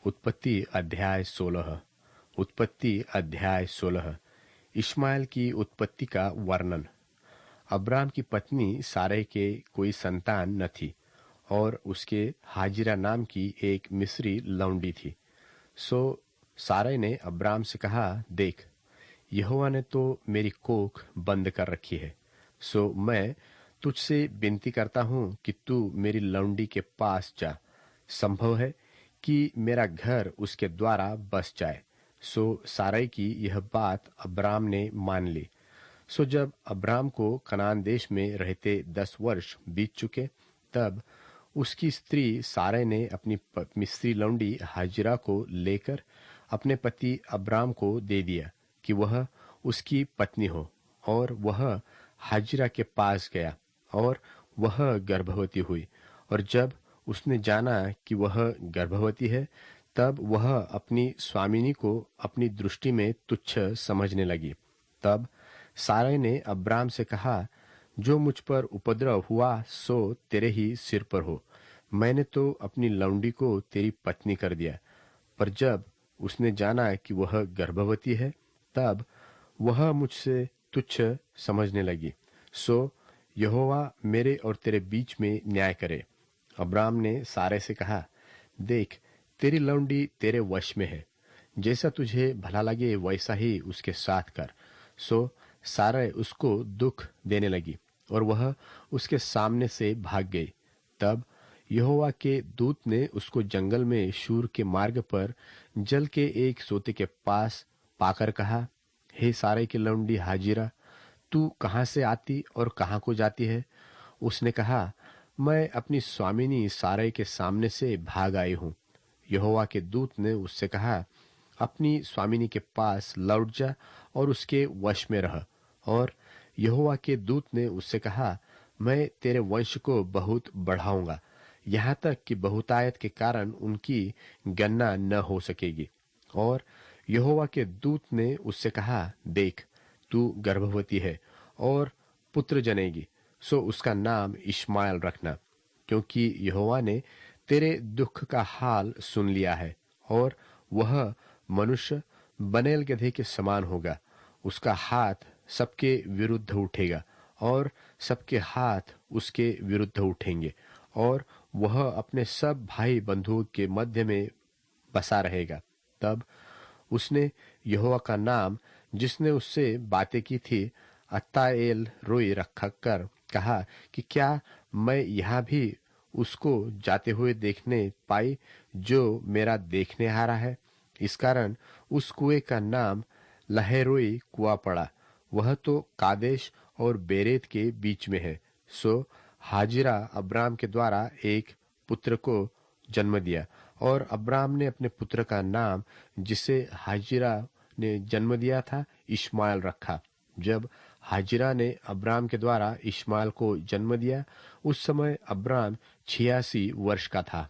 उत्पत्ति अध्याय 16। उत्पत्ति अध्याय 16। इश्माएल की उत्पत्ति का वर्णन। अब्राम की पत्नी सारै के कोई संतान न थी और उसके हाजिरा नाम की एक मिस्री लौंडी थी। सो सारै ने अब्राम से कहा, देख, यहोवा ने तो मेरी कोख बंद कर रखी है, सो मैं तुझसे विनती करता हूं कि तू मेरी लौंडी के पास जा। संभव है कि मेरा घर उसके द्वारा बस जाए। सो सारै की यह बात अब्राम ने मान ली। सो जब अब्राम को कनान देश में रहते 10 वर्ष बीत चुके, तब उसकी स्त्री सारै ने अपनी मिस्री लौंडी हाजिरा को लेकर अपने पति अब्राम को दे दिया कि वह उसकी पत्नी हो, और वह हाजिरा के पास गया और वह गर्भवती हुई। और जब उसने जाना कि वह गर्भवती है, तब वह अपनी स्वामिनी को अपनी दृष्टि में तुच्छ समझने लगी। तब सारै ने अब्राम से कहा, जो मुझ पर उपद्रव हुआ सो तेरे ही सिर पर हो। मैंने तो अपनी लौंडी को तेरी पत्नी कर दिया। पर जब उसने जाना कि वह गर्भवती है, तब वह मुझसे तुच्छ समझने लगी। सो यहोवा मेरे और तेरे बीच में न्याय करे। अब्राम ने सारै से कहा, देख, तेरी लौंडी तेरे वश में है, जैसा तुझे भला लगे वैसा ही उसके साथ कर। सो सारै उसको दुख देने लगी और वह उसके सामने से भाग गई। तब यहोवा के दूत ने उसको जंगल में शूर के मार्ग पर जल के एक सोते के पास पाकर कहा, हे सारै की लौंडी हाजिरा, तू कहाँ से आती और कहाँ को जाती है? उसने कहा, मैं अपनी स्वामिनी सारै के सामने से भाग आई हूँ। यहोवा के दूत ने उससे कहा, अपनी स्वामिनी के पास लौट जा और उसके वश में रह। और यहोवा के दूत ने उससे कहा, मैं तेरे वंश को बहुत बढ़ाऊंगा, यहाँ तक कि बहुतायत के कारण उनकी गणना न हो सकेगी। और यहोवा के दूत ने उससे कहा, देख, तू गर्भवती है और पुत्र जनेगी, सो उसका नाम इश्माएल रखना, क्योंकि यहोवा ने तेरे दुख का हाल सुन लिया है। और वह मनुष्य बनेल गधे के समान होगा। उसका हाथ सबके विरुद्ध उठेगा और सबके हाथ उसके विरुद्ध उठेंगे, और वह अपने सब भाई बंधुओं के मध्य में बसा रहेगा। तब उसने यहोवा का नाम, जिसने उससे बातें की थी, अत्ताएल रोई रख कर कहा कि क्या मैं यहाँ भी उसको जाते हुए देखने पाई जो मेरा देखने आ रहा है? इस कारण उस कुएं का नाम लहैरोई कुआं पड़ा। वह तो कादेश और बेरेत के बीच में है। सो हाजिरा अब्राम के द्वारा एक पुत्र को जन्म दिया, और अब्राम ने अपने पुत्र का नाम, जिसे हाजिरा ने जन्म दिया था, इश्माएल रखा। जब हाजिरा ने अब्राम के द्वारा इश्माएल को जन्म दिया, उस समय अब्राम 86 वर्ष का था।